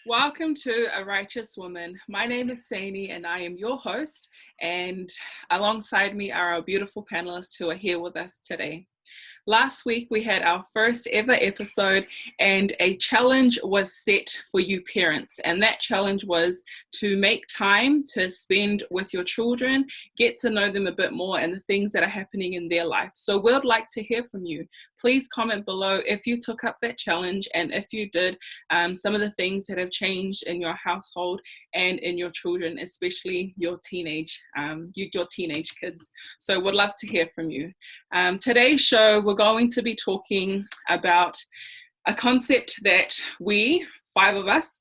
Welcome to A Righteous Woman. My name is Saini and I am your host, and alongside me are our beautiful panelists who are here with us today. Last week we had our first ever episode and a challenge was set for you parents, and that challenge was to make time to spend with your children, get to know them a bit more and the things that are happening in their life. So we'd like to hear from you. Please comment below if you took up that challenge and if you did, some of the things that have changed in your household and in your children, especially your teenage kids. So we'd love to hear from you. Today's show, we're going to be talking about a concept that we, 5 of us,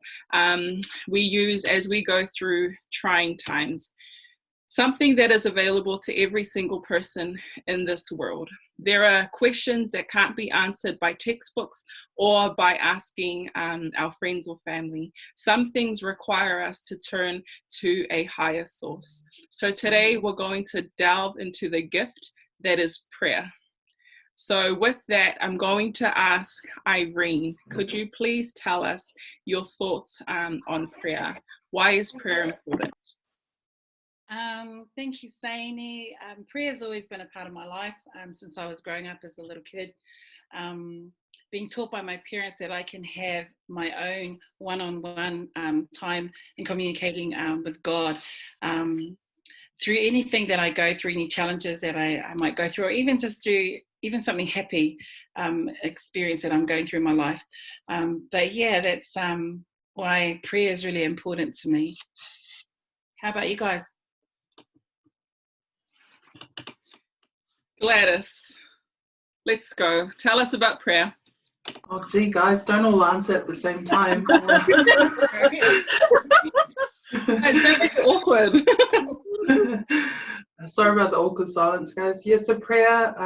we use as we go through trying times. Something that is available to every single person in this world. There are questions that can't be answered by textbooks or by asking our friends or family. Some things require us to turn to a higher source. So today we're going to delve into the gift that is prayer. So with that, I'm going to ask Irene, could you please tell us your thoughts on prayer? Why is prayer important? Thank you, Saini. Prayer has always been a part of my life since I was growing up as a little kid. Being taught by my parents that I can have my own one-on-one time in communicating with God through anything that I go through, any challenges that I might go through, or even just through even something happy experience that I'm going through in my life. But yeah, that's why prayer is really important to me. How about you guys? Gladys, let's go. Tell us about prayer. Oh, gee, guys, don't all answer at the same time. It's awkward. Sorry about the awkward silence, guys. Yes, so prayer,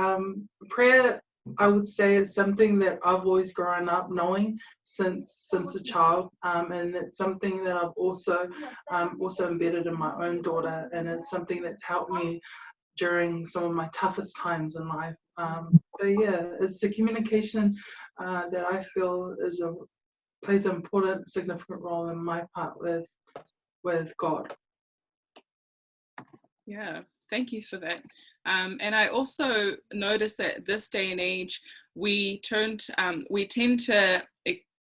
I would say, is something that I've always grown up knowing since a child, and it's something that I've also embedded in my own daughter, and it's something that's helped me during some of my toughest times in life. But yeah, it's the communication that I feel plays an important, significant role in my part with God. Yeah, thank you for that. And I also noticed that this day and age, we tend to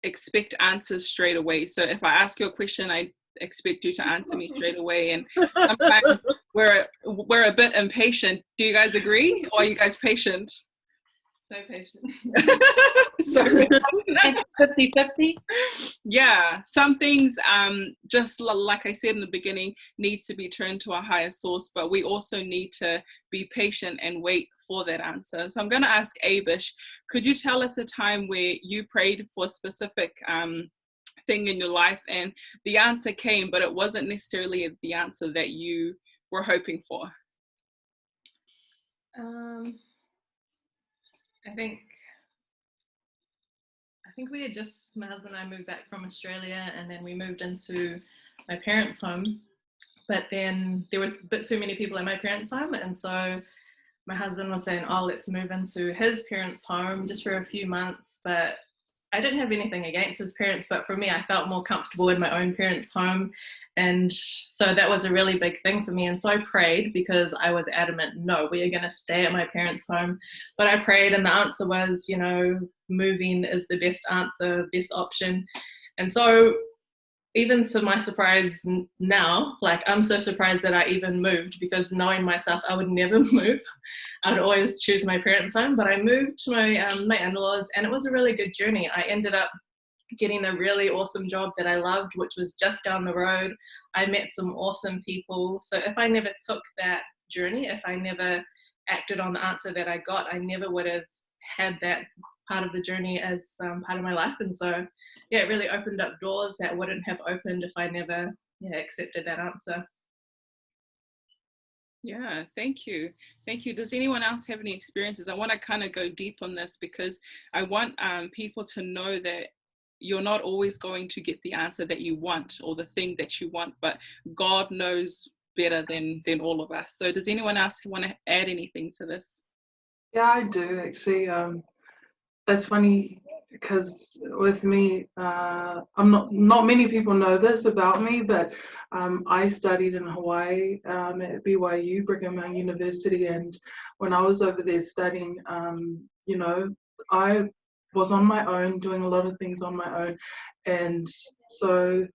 expect answers straight away. So if I ask you a question, I expect you to answer me straight away, and sometimes we're a bit impatient. Do you guys agree, or are you guys patient? So patient. So 50-50. Yeah, some things, just like I said in the beginning, needs to be turned to a higher source, but we also need to be patient and wait for that answer. So I'm going to ask Abish, could you tell us a time where you prayed for a specific thing in your life and the answer came, but it wasn't necessarily the answer that you were hoping for? I think we had just, my husband and I moved back from Australia, and then we moved into my parents' home, but then there were a bit too many people at my parents' home, and so my husband was saying, oh, let's move into his parents' home just for a few months. But I didn't have anything against his parents, but for me, I felt more comfortable in my own parents' home. And so that was a really big thing for me. And so I prayed, because I was adamant, no, we are going to stay at my parents' home. But I prayed, and the answer was, moving is the best answer, best option. And so even to my surprise now, I'm so surprised that I even moved, because knowing myself, I would never move. I'd always choose my parents' home, but I moved to my in-laws, and it was a really good journey. I ended up getting a really awesome job that I loved, which was just down the road. I met some awesome people. So if I never took that journey, if I never acted on the answer that I got, I never would have had that part of the journey as part of my life. And so yeah, it really opened up doors that wouldn't have opened if I never accepted that answer. Yeah, thank you. Does anyone else have any experiences? I want to kind of go deep on this, because I want people to know that you're not always going to get the answer that you want or the thing that you want, but God knows better than all of us. So does anyone else want to add anything to this? Yeah, I do actually. That's funny because with me, not many people know this about me, but I studied in Hawaii at BYU, Brigham Young University, and when I was over there studying, I was on my own, doing a lot of things on my own, and so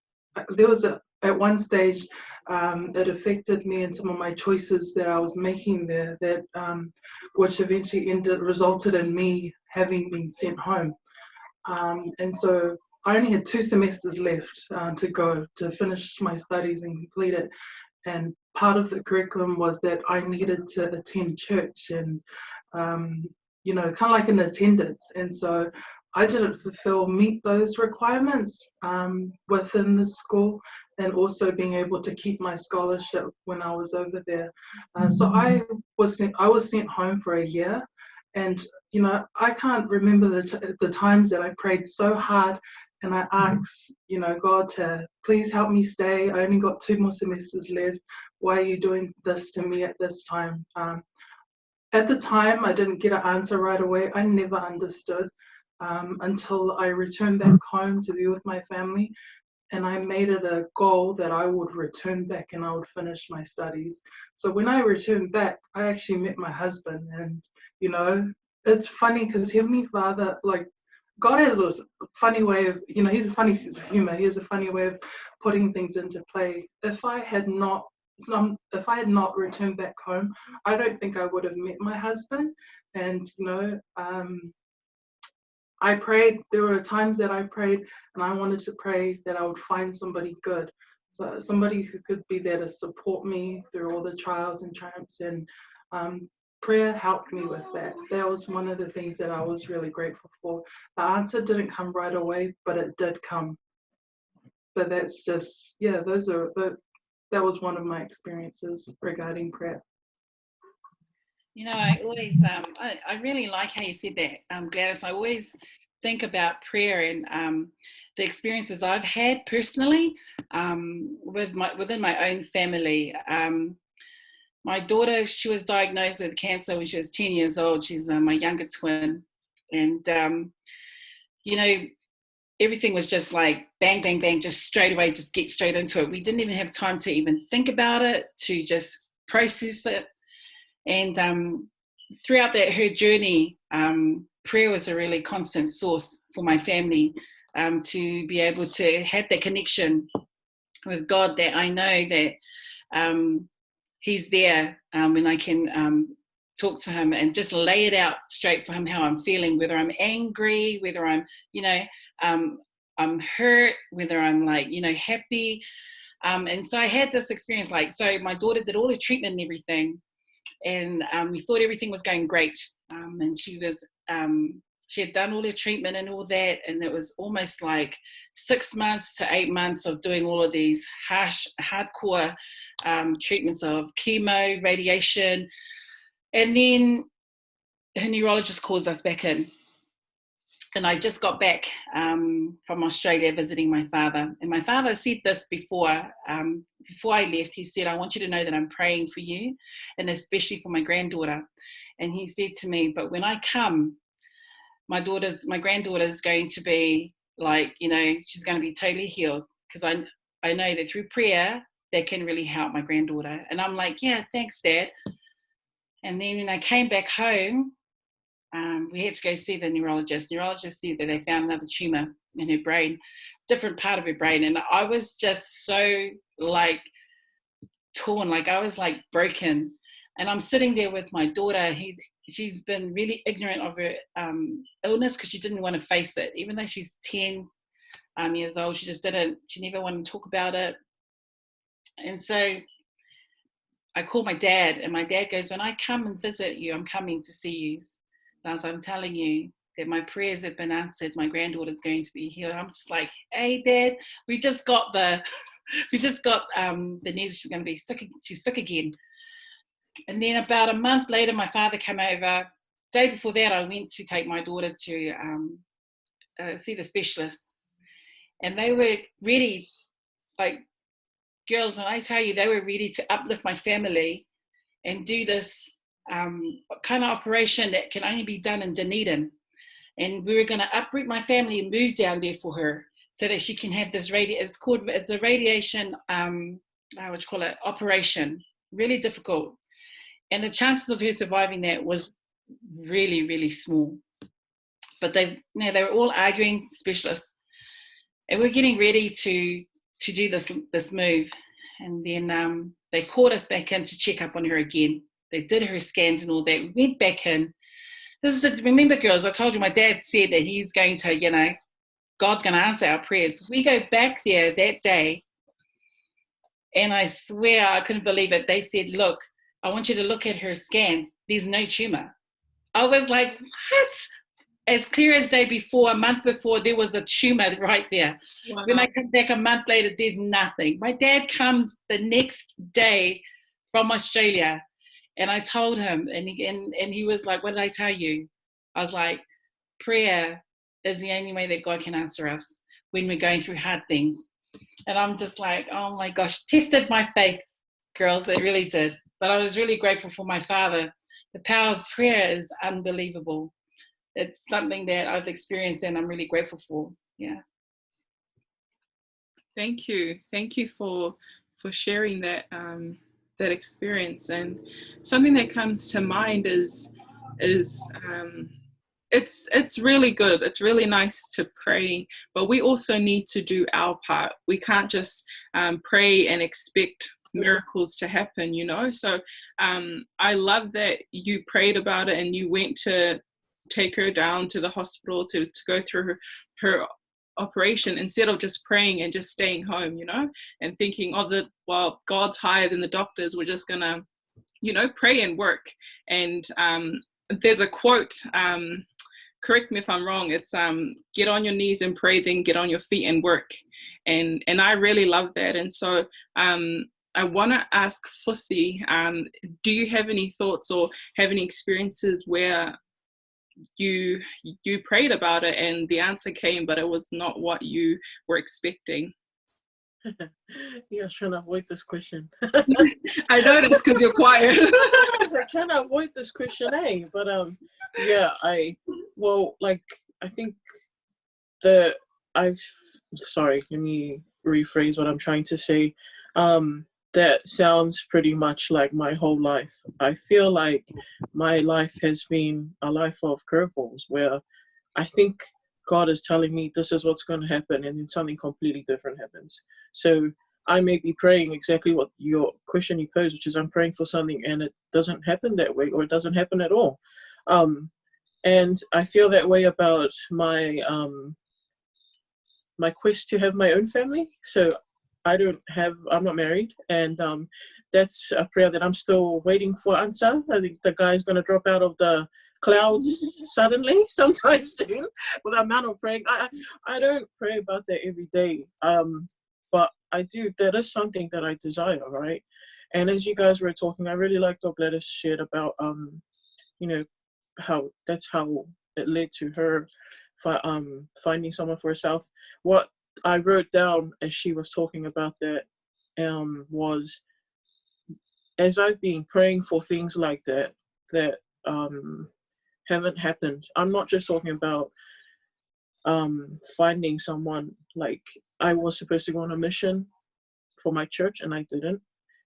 there was at one stage it affected me and some of my choices that I was making there, that which eventually resulted in me having been sent home. And so I only had 2 semesters left to go to finish my studies and complete it. And part of the curriculum was that I needed to attend church and, kind of like an attendance. And so I didn't meet those requirements within the school, and also being able to keep my scholarship when I was over there. So I was sent home for a year. And I can't remember the times that I prayed so hard and I asked, God to please help me stay. I only got 2 more semesters left. Why are you doing this to me at this time? At the time, I didn't get an answer right away. I never understood until I returned back home to be with my family. And I made it a goal that I would return back and I would finish my studies. So when I returned back, I actually met my husband. And, it's funny because Heavenly Father, like, God has a funny way of, he's a funny sense of humor. He has a funny way of putting things into play. If I had not returned back home, I don't think I would have met my husband. And, I prayed, there were times that I prayed and I wanted to pray that I would find somebody good. So somebody who could be there to support me through all the trials and triumphs, and prayer helped me with that. That was one of the things that I was really grateful for. The answer didn't come right away, but it did come. But that's just, that was one of my experiences regarding prayer. I always, I really like how you said that, Gladys. I always think about prayer and the experiences I've had personally within my own family. My daughter, she was diagnosed with cancer when she was 10 years old. She's my younger twin. And, everything was just like bang, bang, bang, just straight away, just get straight into it. We didn't even have time to even think about it, to just process it. And throughout her journey, prayer was a really constant source for my family to be able to have that connection with God, that I know that He's there when I can talk to Him and just lay it out straight for Him, how I'm feeling, whether I'm angry, whether I'm, I'm hurt, whether I'm happy. And so I had this experience, so my daughter did all the treatment and everything. And we thought everything was going great. And she had done all her treatment and all that. And it was almost like 6 months to 8 months of doing all of these hardcore treatments of chemo, radiation. And then her neurologist calls us back in. And I just got back from Australia visiting my father. And my father said this before I left. He said, I want you to know that I'm praying for you, and especially for my granddaughter. And he said to me, but when I come, my granddaughter is going to be she's going to be totally healed, because I know that through prayer, that can really help my granddaughter. And I'm like, yeah, thanks, Dad. And then when I came back home, we had to go see the neurologist. Neurologist said that they found another tumor in her brain, different part of her brain. And I was just so torn, I was broken. And I'm sitting there with my daughter. She's been really ignorant of her illness because she didn't want to face it. Even though she's 10 years old, she never wanted to talk about it. And so I called my dad, and my dad goes, when I come and visit you, I'm coming to see you. And as I'm telling you that my prayers have been answered, my granddaughter's going to be healed. I'm just like, hey, Dad, we just got the news she's going to be sick. She's sick again. And then about a month later, my father came over. Day before that, I went to take my daughter to see the specialist. And they were ready, girls, and I tell you, they were ready to uplift my family and do this kind of operation that can only be done in Dunedin. and we were going to uproot my family and move down there for her so that she can have this it's a radiation, what you call it, operation, really difficult. And the chances of her surviving that was really, really small. But they were all arguing, specialists, and we're getting ready to do this move. And then they called us back in to check up on her again. They did her scans and all that. We went back in. Remember, girls, I told you my dad said that he's going to, God's going to answer our prayers. We go back there that day, and I swear I couldn't believe it. They said, look, I want you to look at her scans. There's no tumor. I was like, what? As clear as day before, a month before, there was a tumor right there. Wow. When I come back a month later, there's nothing. My dad comes the next day from Australia, and I told him, and he was like, what did I tell you? I was like, prayer is the only way that God can answer us when we're going through hard things. And I'm just like, oh my gosh, tested my faith, girls, it really did. But I was really grateful for my father. The power of prayer is unbelievable. It's something that I've experienced and I'm really grateful for. Yeah. Thank you for sharing that that experience. And something that comes to mind is it's really good. It's really nice to pray, but we also need to do our part. We can't just pray and expect miracles to happen, So I love that you prayed about it and you went to take her down to the hospital to go through her operation, instead of just praying and just staying home, and thinking, God's higher than the doctors. We're just gonna, pray and work. And there's a quote, correct me if I'm wrong, it's get on your knees and pray, then get on your feet and work. And I really love that. And so I want to ask Fusi, do you have any thoughts or have any experiences where you prayed about it and the answer came, but it was not what you were expecting? Yeah, I was trying to avoid this question. I noticed because you're quiet. I'm trying to avoid this question, but yeah, I think sorry, let me rephrase what I'm trying to say. That sounds pretty much like my whole life. I feel like my life has been a life of curveballs where I think God is telling me this is what's going to happen, and then something completely different happens. So I may be praying exactly what your question you posed, which is I'm praying for something and it doesn't happen that way, or it doesn't happen at all. And I feel that way about my my quest to have my own family. So I'm not married, and that's a prayer that I'm still waiting for answer. I think the guy's going to drop out of the clouds suddenly sometime soon with the amount of praying. I don't pray about that every day, but I do. That is something that I desire, right? And as you guys were talking, I really liked what Gladys shared about, how it led to her finding someone for herself. What I wrote down as she was talking about that was, as I've been praying for things like that haven't happened. I'm not just talking about finding someone. Like, I was supposed to go on a mission for my church and I didn't,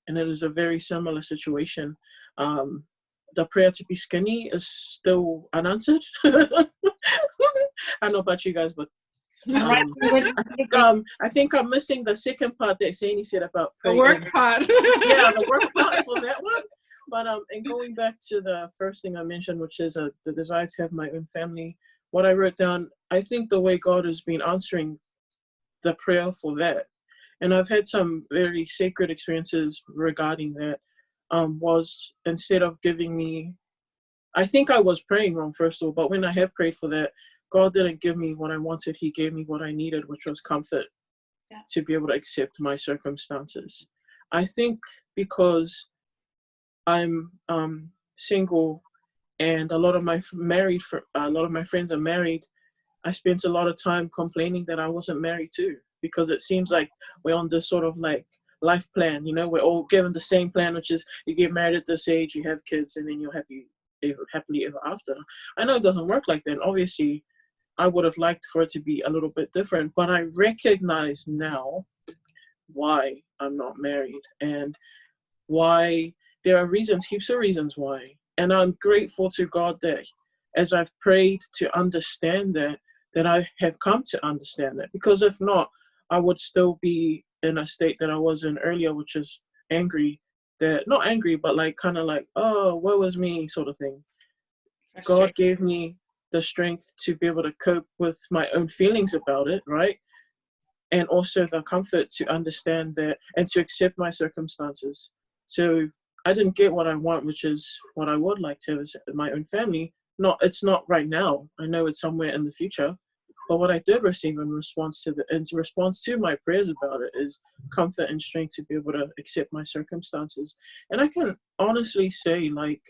and it is a very similar situation. The prayer to be skinny is still unanswered. I don't know about you guys, but I think I'm missing the second part that Saini said about praying. The work part. Yeah, the work part for that one. But and going back to the first thing I mentioned, which is the desire to have my own family, what I wrote down, I think the way God has been answering the prayer for that, and I've had some very sacred experiences regarding that, was instead of giving me, I think I was praying wrong first of all, but when I have prayed for that, God didn't give me what I wanted. He gave me what I needed, which was comfort to be able to accept my circumstances. I think because I'm single and a lot of my friends are married, I spent a lot of time complaining that I wasn't married too, because it seems like we're on this sort of like life plan, we're all given the same plan, which is you get married at this age, you have kids, and then you're happily ever after. I know it doesn't work like that. Obviously, I would have liked for it to be a little bit different, but I recognize now why I'm not married and why there are reasons, heaps of reasons why. And I'm grateful to God that as I've prayed to understand that I have come to understand that. Because if not, I would still be in a state that I was in earlier, which is angry. That not angry, but like kind of like, oh, what was me sort of thing. God gave me the strength to be able to cope with my own feelings about it, right? And also the comfort to understand that and to accept my circumstances. So I didn't get what I want, which is what I would like to have is my own family. It's not right now. I know it's somewhere in the future. But what I did receive in response to my prayers about it is comfort and strength to be able to accept my circumstances. And I can honestly say, like,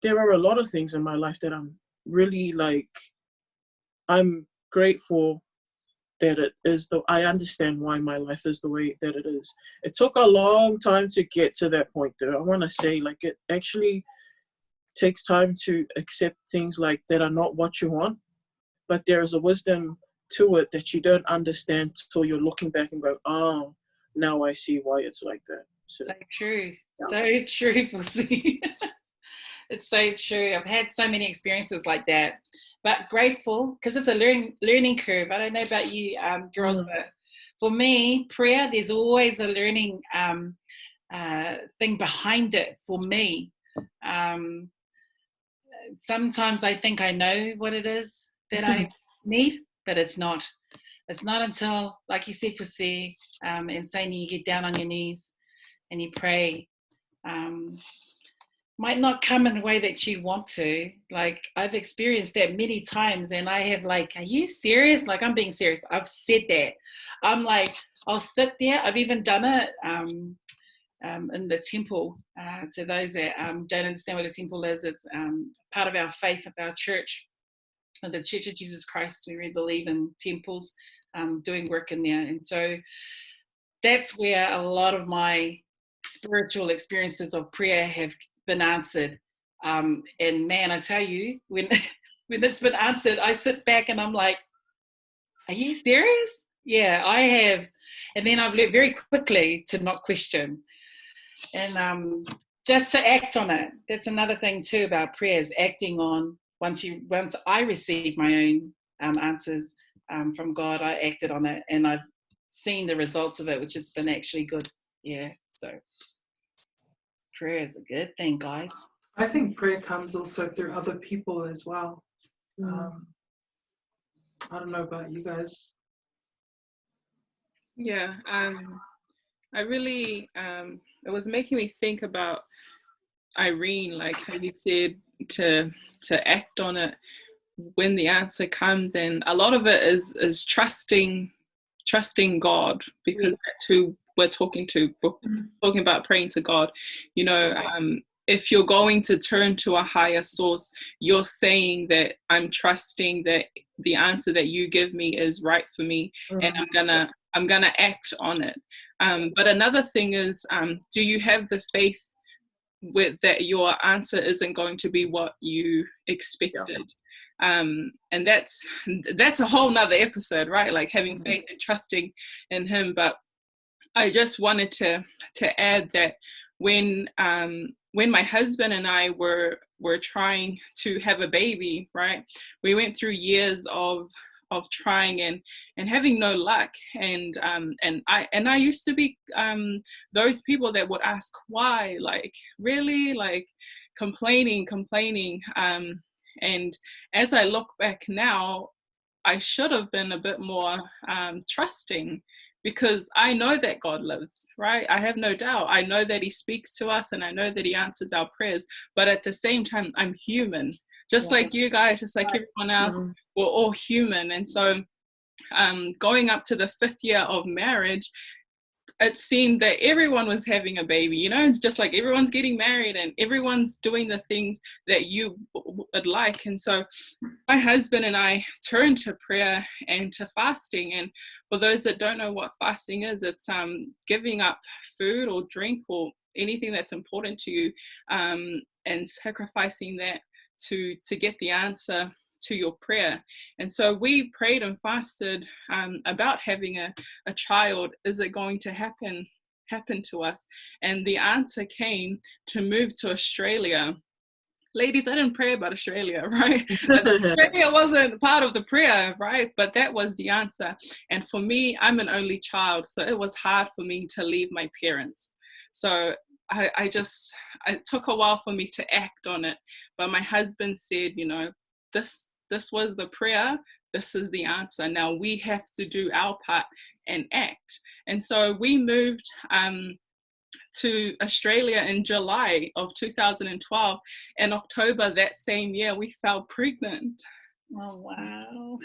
there are a lot of things in my life that I'm really like, I'm grateful that it is I understand why my life is the way that it is. It took a long time to get to that point though. I want to say, like, it actually takes time to accept things like that are not what you want, but there's a wisdom to it that you don't understand till you're looking back and go, oh, now I see why it's like that. So true. Yeah. So true, Pussy. It's so true. I've had so many experiences like that, but grateful because it's a learning curve. I don't know about you, girls, but for me, prayer, there's always a learning thing behind it for me. Sometimes I think I know what it is that I need, but it's not. It's not until, like you said, Pussy, and saying you get down on your knees and you pray. Might not come in a way that you want to. Like, I've experienced that many times, and I have like, are you serious? Like, I'm being serious. I've said that. I'm like, I'll sit there. I've even done it in the temple. To those that don't understand what a temple is, it's part of our faith of our church, the Church of Jesus Christ. We really believe in temples, doing work in there. And so that's where a lot of my spiritual experiences of prayer have been answered. And man, I tell you, when it's been answered, I sit back and I'm like, are you serious? Yeah, I have. And then I've learned very quickly to not question and just to act on it. That's another thing too about prayers, acting on once I receive my own answers from God, I acted on it and I've seen the results of it, which has been actually good. Yeah, so prayer is a good thing, guys. I think prayer comes also through other people as well. I don't know about you guys. Yeah, I really, it was making me think about Irene, like how you said to act on it when the answer comes, and a lot of it is trusting God, because that's who we're talking to. We're talking about praying to God, you know. If you're going to turn to a higher source, you're saying that I'm trusting that the answer that you give me is right for me, and I'm gonna act on it. But another thing is, do you have the faith with that your answer isn't going to be what you expected? And that's a whole nother episode, right? Like having faith and trusting in Him. But I just wanted to add that when my husband and I were trying to have a baby, right, we went through years of trying and having no luck, and I used to be those people that would ask why, like really, like complaining, and as I look back now, I should have been a bit more trusting, because I know that God lives, right? I have no doubt. I know that He speaks to us, and I know that He answers our prayers. But at the same time, I'm human, just like you guys, just like everyone else. We're all human. And so going up to the 5th year of marriage, it seemed that everyone was having a baby, you know, just like everyone's getting married and everyone's doing the things that you would like. And so my husband and I turned to prayer and to fasting. And for those that don't know what fasting is, it's giving up food or drink or anything that's important to you, and sacrificing that to get the answer to your prayer. And so we prayed and fasted about having a child. Is it going to happen to us? And the answer came to move to Australia. Ladies, I didn't pray about Australia, right? Australia wasn't part of the prayer, right? But that was the answer. And for me, I'm an only child, so it was hard for me to leave my parents. So it took a while for me to act on it. But my husband said, you know, this was the prayer. This is the answer. Now we have to do our part and act. And so we moved to Australia in July of 2012. In October that same year, we fell pregnant. Oh, wow.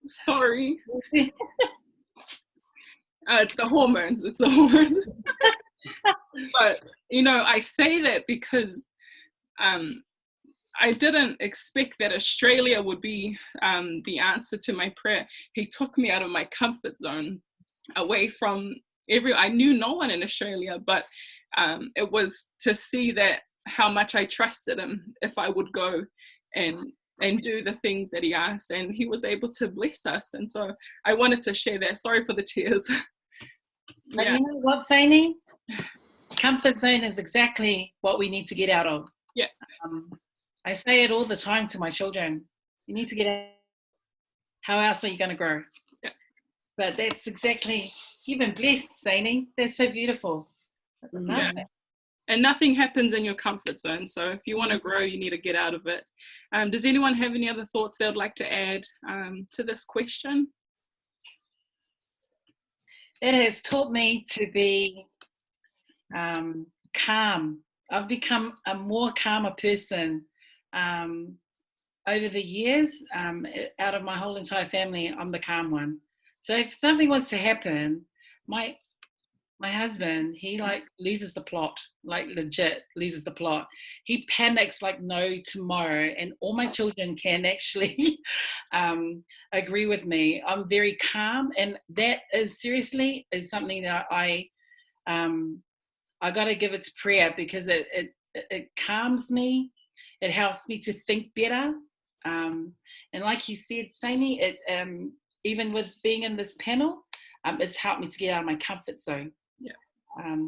Sorry. It's the hormones. But, you know, I say that because I didn't expect that Australia would be the answer to my prayer. He took me out of my comfort zone, away from I knew no one in Australia, but it was to see that how much I trusted him if I would go and do the things that he asked, and he was able to bless us. And so I wanted to share that. Sorry for the tears. But you know what, Saini? Comfort zone is exactly what we need to get out of. Yeah. I say it all the time to my children. You need to get out. How else are you going to grow? Yeah. But that's exactly, you've been blessed, Saini. That's so beautiful. Yeah. And nothing happens in your comfort zone. So if you want to grow, you need to get out of it. Does anyone have any other thoughts they would like to add to this question? It has taught me to be calm. I've become a more calmer person over the years. Out of my whole entire family, I'm the calm one. So if something was to happen, my husband, he like loses the plot, like legit loses the plot. He panics like no tomorrow, and all my children can actually agree with me. I'm very calm, and that is seriously is something that I got to give it to prayer, because it calms me. It helps me to think better. And like you said, Saini, it even with being in this panel, it's helped me to get out of my comfort zone. Yeah.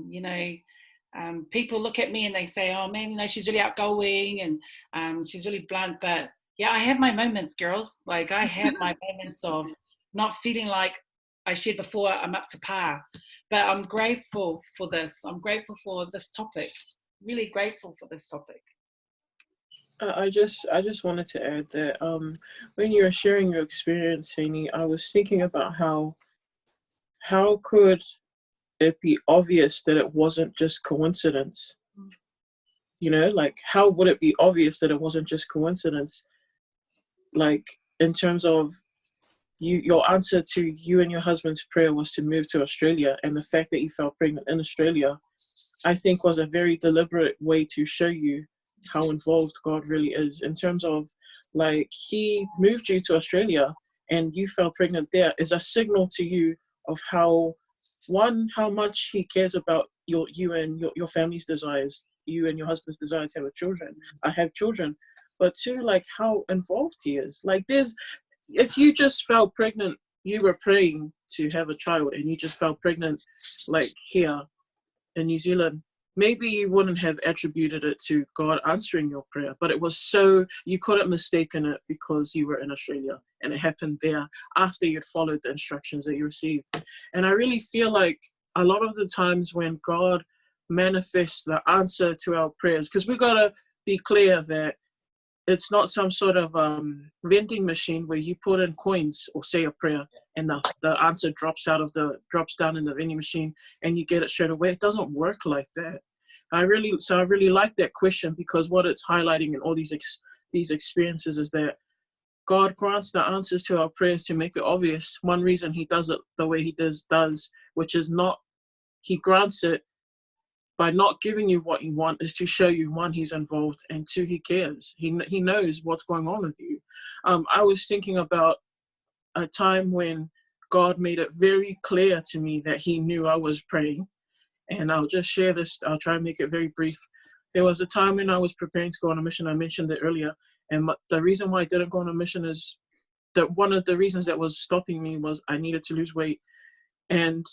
You know, people look at me and they say, oh man, you know, she's really outgoing and she's really blunt. But yeah, I have my moments, girls. Like I have my moments of not feeling like I shared before I'm up to par. But I'm grateful for this. I'm grateful for this topic. Really grateful for this topic. I just wanted to add that when you were sharing your experience, Saini, I was thinking about how could it be obvious that it wasn't just coincidence? You know, like how would it be obvious that it wasn't just coincidence? Like in terms of your answer to you and your husband's prayer was to move to Australia, and the fact that you fell pregnant in Australia, I think was a very deliberate way to show you how involved God really is, in terms of like he moved you to Australia and you fell pregnant there is a signal to you of how much he cares about you and your family's desires, you and your husband's desire to have children, but two, like how involved he is. Like if you just fell pregnant, you were praying to have a child and you just fell pregnant like here in New Zealand, maybe you wouldn't have attributed it to God answering your prayer, but it was so, you couldn't mistaken it because you were in Australia and it happened there after you'd followed the instructions that you received. And I really feel like a lot of the times when God manifests the answer to our prayers, because we got to be clear that it's not some sort of vending machine where you put in coins or say a prayer and the answer drops down in the vending machine and you get it straight away. It doesn't work like that. I really like that question, because what it's highlighting in all these experiences is that God grants the answers to our prayers to make it obvious. One reason he does it the way he does, which is not, he grants it by not giving you what you want, is to show you, one, he's involved, and two, he cares. He knows what's going on with you. I was thinking about a time when God made it very clear to me that he knew I was praying. And I'll just share this. I'll try and make it very brief. There was a time when I was preparing to go on a mission. I mentioned it earlier. And the reason why I didn't go on a mission is that one of the reasons that was stopping me was I needed to lose weight. And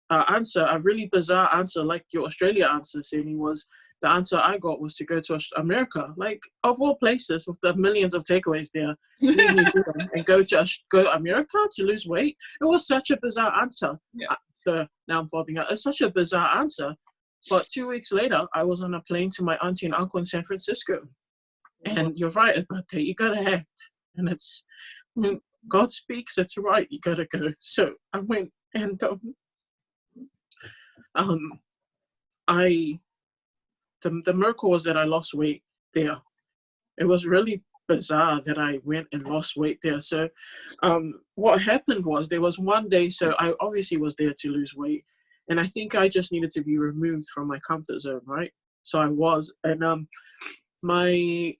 a really bizarre answer, like your Australia answer, Sydney, was the answer I got was to go to America. Like, of all places, with the millions of takeaways there, leave New Zealand and go America to lose weight. It was such a bizarre answer. Yeah. So now I'm folding out. It's such a bizarre answer. But 2 weeks later, I was on a plane to my auntie and uncle in San Francisco. And you're right about that. You gotta act. And it's, when God speaks, it's right. You gotta go. So I went, and the miracle was that I lost weight there. It was really bizarre that I went and lost weight there. So what happened was there was one day, so I obviously was there to lose weight, and I think I just needed to be removed from my comfort zone, right? So I was, and my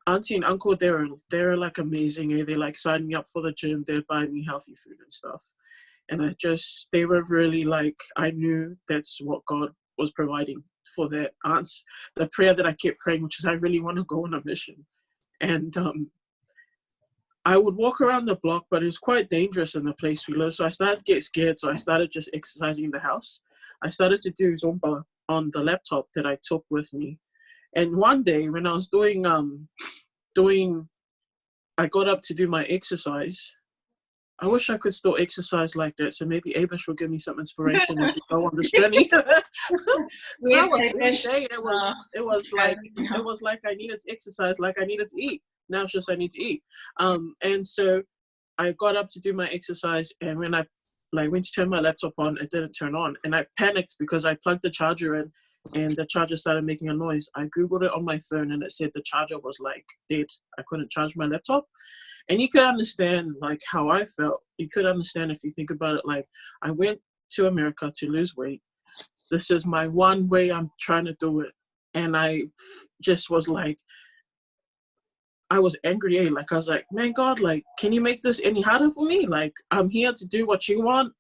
auntie and uncle, they're like amazing. They like signed me up for the gym. They'd buy me healthy food and stuff. And they were really like, I knew that's what God was providing for that answer. The prayer that I kept praying, which is, I really want to go on a mission. And I would walk around the block, but it was quite dangerous in the place we live. So I started to get scared. So I started just exercising in the house. I started to do Zumba on the laptop that I took with me. And one day when I was I got up to do my exercise. I wish I could still exercise like that, so maybe Abish will give me some inspiration as we go on this journey. It was like I needed to exercise, like I needed to eat. Now it's just I need to eat. And so I got up to do my exercise, and when I went to turn my laptop on, it didn't turn on, and I panicked because I plugged the charger in, and the charger started making a noise. I googled it on my phone, and it said the charger was like dead. I couldn't charge my laptop. And you could understand like how I felt. You could understand if you think about it. Like, I went to America to lose weight. This is my one way I'm trying to do it. And I just was like, I was angry. Like, I was like, man, God, like, can you make this any harder for me? Like, I'm here to do what you want,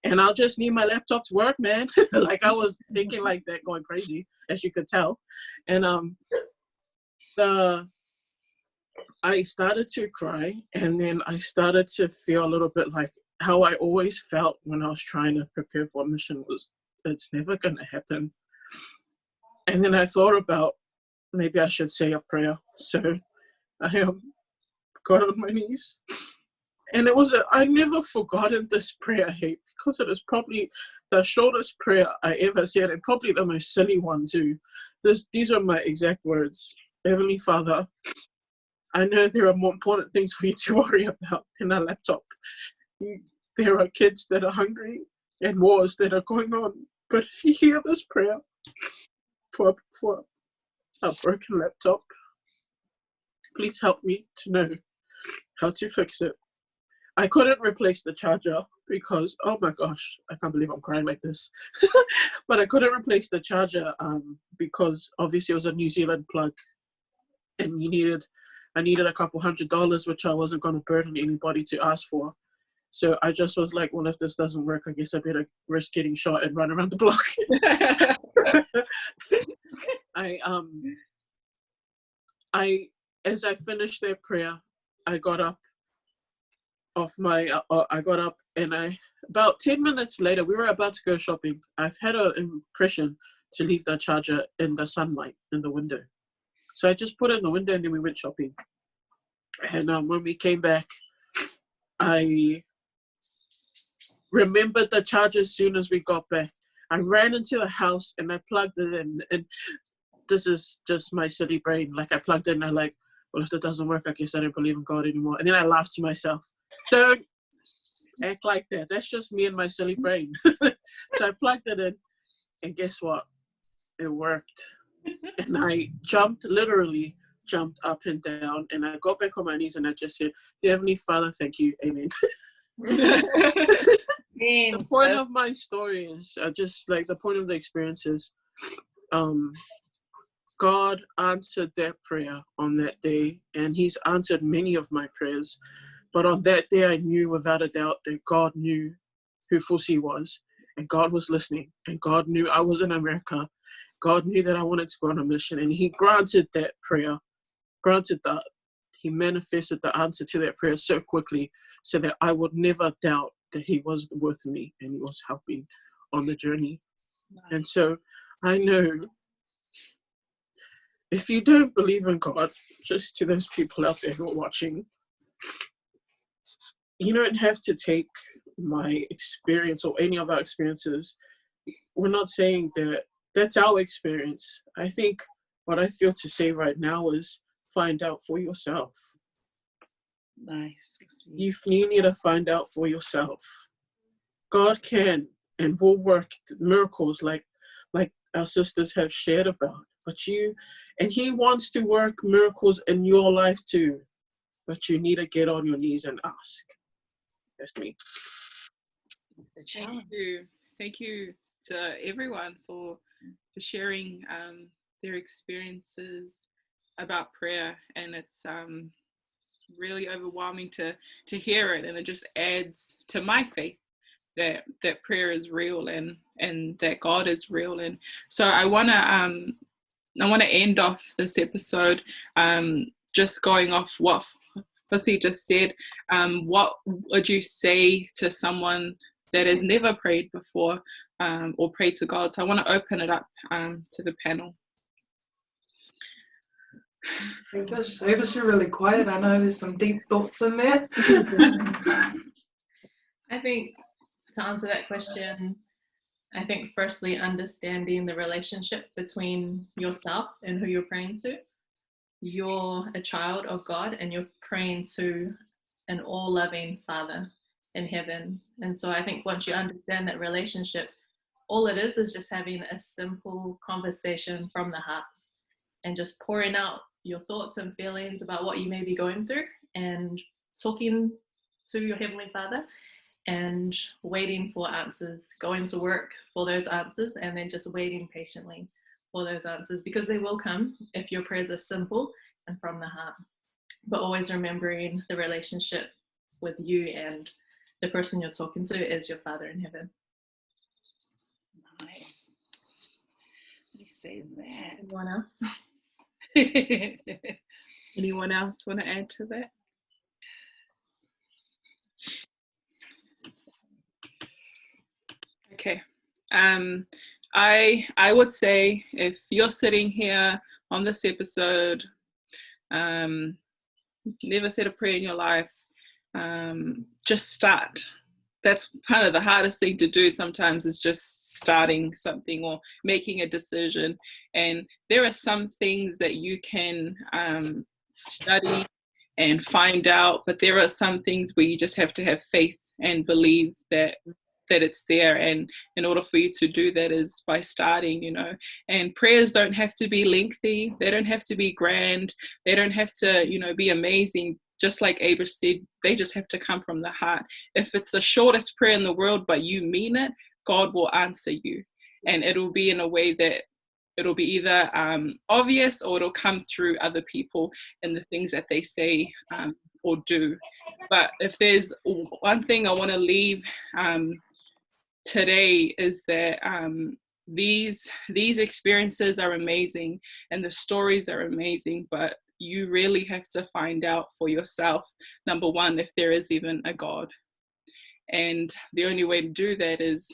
and I'll just need my laptop to work, man. Like, I was thinking like that, going crazy, as you could tell. And I started to cry, and then I started to feel a little bit like how I always felt when I was trying to prepare for a mission was, it's never going to happen. And then I thought about, maybe I should say a prayer. So I got on my knees, and I never forgotten this prayer, because it is probably the shortest prayer I ever said, and probably the most silly one too. These are my exact words. Heavenly Father, I know there are more important things for you to worry about than a laptop. There are kids that are hungry and wars that are going on. But if you hear this prayer for a broken laptop, please help me to know how to fix it. I couldn't replace the charger because, oh my gosh, I can't believe I'm crying like this. But I couldn't replace the charger because obviously it was a New Zealand plug, and I needed a couple $100, which I wasn't going to burden anybody to ask for. So I just was like, well, if this doesn't work, I guess I better risk getting shot and run around the block. As I finished that prayer, I got up and about 10 minutes later, we were about to go shopping. I've had an impression to leave the charger in the sunlight in the window. So I just put it in the window, and then we went shopping. And when we came back, I remembered the charger as soon as we got back. I ran into the house and I plugged it in. And this is just my silly brain. Like, I plugged it and I'm like, well, if that doesn't work, I guess I don't believe in God anymore. And then I laughed to myself. Don't act like that. That's just me and my silly brain. So I plugged it in, and guess what? It worked. And I literally jumped up and down, and I got back on my knees and I just said, Dear Heavenly Father, thank you, amen. The point of my story is just like the point of the experience is God answered that prayer on that day, and he's answered many of my prayers. But on that day, I knew without a doubt that God knew who Fusi was, and God was listening, and God knew I was in America. God knew that I wanted to go on a mission, and he granted that prayer, granted he manifested the answer to that prayer so quickly so that I would never doubt that he was with me and he was helping on the journey. And so I know if you don't believe in God, just to those people out there who are watching, you don't have to take my experience or any of our experiences. We're not saying that that's our experience. I think what I feel to say right now is find out for yourself. Nice. You need to find out for yourself. God can and will work miracles like our sisters have shared about. And he wants to work miracles in your life too. But you need to get on your knees and ask. That's me. The Thank challenge. you. Thank you to everyone for sharing their experiences about prayer. And it's really overwhelming to hear it. And it just adds to my faith that prayer is real and that God is real. And so I want to end off this episode just going off what Fussy just said. What would you say to someone that has never prayed before or prayed to God? So I want to open it up to the panel. Ava's really quiet. I know there's some deep thoughts in there. I think to answer that question, I think firstly understanding the relationship between yourself and who you're praying to. You're a child of God and you're praying to an all-loving Father in heaven. And so I think once you understand that relationship, all it is just having a simple conversation from the heart and just pouring out your thoughts and feelings about what you may be going through and talking to your Heavenly Father and waiting for answers, going to work for those answers, and then just waiting patiently for those answers, because they will come if your prayers are simple and from the heart. But always remembering the relationship with you and the person you're talking to is your Father in heaven. Nice. Let me say that. Anyone else? Anyone else want to add to that? Okay. I would say if you're sitting here on this episode, never said a prayer in your life, just start. That's kind of the hardest thing to do sometimes, is just starting something or making a decision. And there are some things that you can study and find out, but there are some things where you just have to have faith and believe that it's there. And in order for you to do that is by starting, and prayers don't have to be lengthy. They don't have to be grand. They don't have to, be amazing. Just like Abel said, they just have to come from the heart. If it's the shortest prayer in the world, but you mean it, God will answer you. And it'll be in a way that it'll be either obvious, or it'll come through other people and the things that they say or do. But if there's one thing I want to leave today, is that these experiences are amazing and the stories are amazing, but you really have to find out for yourself, number one, if there is even a God. And the only way to do that is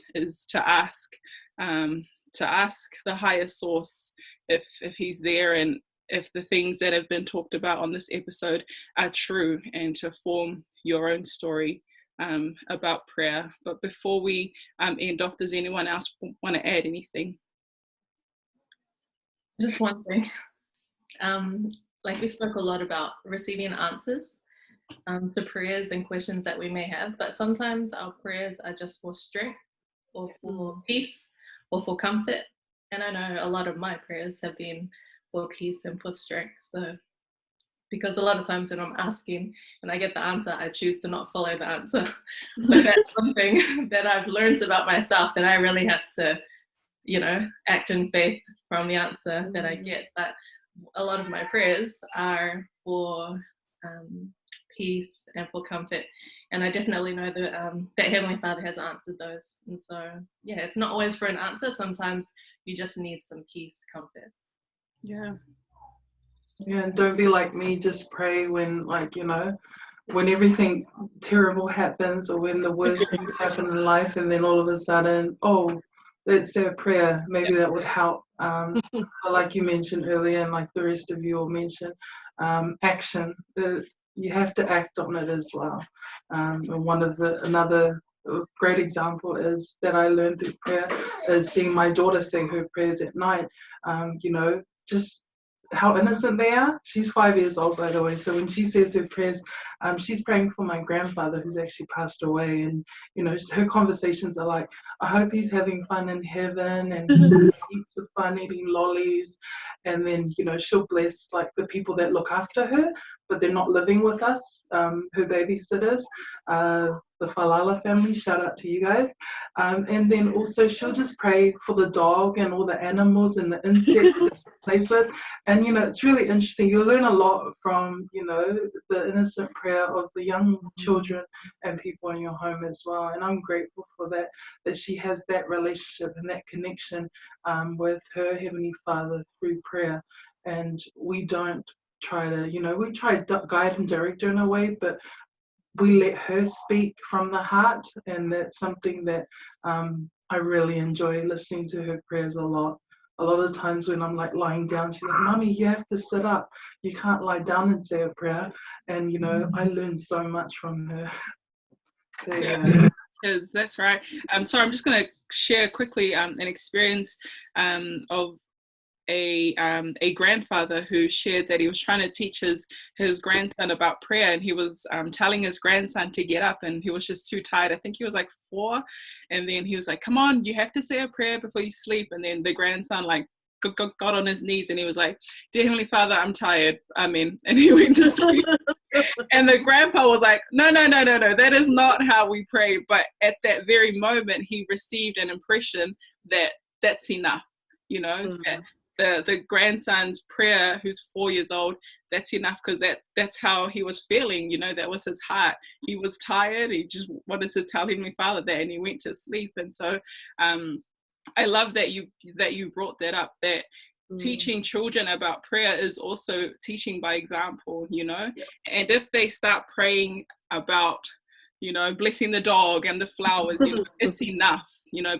to ask the higher source if he's there, and if the things that have been talked about on this episode are true, and to form your own story about prayer. But before we end off, does anyone else want to add anything? Just one thing. Like we spoke a lot about receiving answers to prayers and questions that we may have, but sometimes our prayers are just for strength or for peace or for comfort. And I know a lot of my prayers have been for peace and for strength. So, because a lot of times when I'm asking and I get the answer, I choose to not follow the answer. But that's something that I've learned about myself, that I really have to, act in faith from the answer that I get. But a lot of my prayers are for peace and for comfort, and I definitely know that Heavenly Father has answered those. And so, yeah, it's not always for an answer. Sometimes you just need some peace, comfort. Yeah. Yeah, and don't be like me, just pray when, like, when everything terrible happens or when the worst things happen in life, and then all of a sudden, oh, let's say a prayer. Maybe that would help. But like you mentioned earlier, and like the rest of you all mentioned, action. You have to act on it as well. And another great example is that I learned through prayer is seeing my daughter say her prayers at night. Just how innocent they are. She's 5 years old, by the way. So when she says her prayers, she's praying for my grandfather who's actually passed away. And, her conversations are like, I hope he's having fun in heaven and he's having heaps of fun eating lollies. And then, she'll bless like the people that look after her, but they're not living with us, her babysitters, the Falala family, shout out to you guys. And then also she'll just pray for the dog and all the animals and the insects that she plays with. And, it's really interesting. You'll learn a lot from, the innocent prayer of the young children and people in your home as well. And I'm grateful for that she has that relationship and that connection with her Heavenly Father through prayer. And we don't try to, we try to guide and direct her in a way, but we let her speak from the heart. And that's something that I really enjoy listening to her prayers a lot. A lot of times when I'm like lying down, she's like, Mommy, you have to sit up. You can't lie down and say a prayer. And, I learned so much from her. Kids, that's right. So I'm just going to share quickly an experience of a grandfather who shared that he was trying to teach his grandson about prayer, and he was telling his grandson to get up, and he was just too tired. I think he was like 4, and then he was like, come on, you have to say a prayer before you sleep. And then the grandson like got on his knees and he was like, dear Heavenly Father, I'm tired, amen. And he went to sleep. And the grandpa was like, no, that is not how we pray. But at that very moment he received an impression that that's enough, that the grandson's prayer, who's 4 years old, that's enough, because that's how he was feeling. That was his heart. He was tired. He just wanted to tell Heavenly Father that, and he went to sleep. And so I love that you brought that up, that teaching children about prayer is also teaching by example, and if they start praying about blessing the dog and the flowers, it's enough,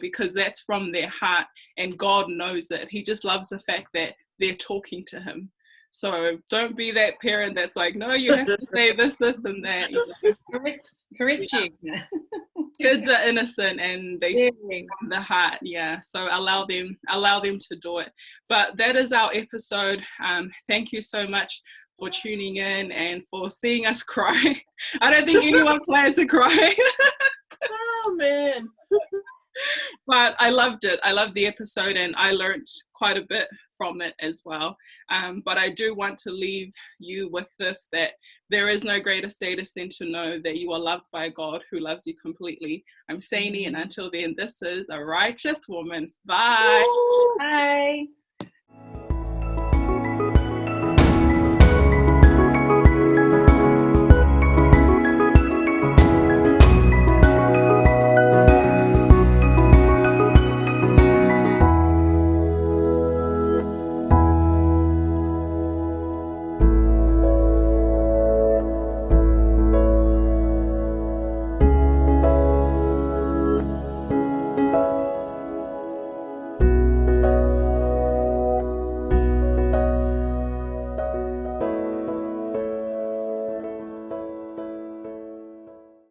because that's from their heart, and God knows it. He just loves the fact that they're talking to him. So don't be that parent that's like, no, you have to say this and that. Correct you. Kids are innocent and they speak from the heart. Yeah. So allow them to do it. But that is our episode. Thank you so much for tuning in and for seeing us cry. I don't think anyone planned to cry. Oh man. But I loved it. I loved the episode, and I learned quite a bit from it as well. But I do want to leave you with this, that there is no greater status than to know that you are loved by God who loves you completely. I'm Saini, and until then, this is A Righteous Woman. Bye. Bye.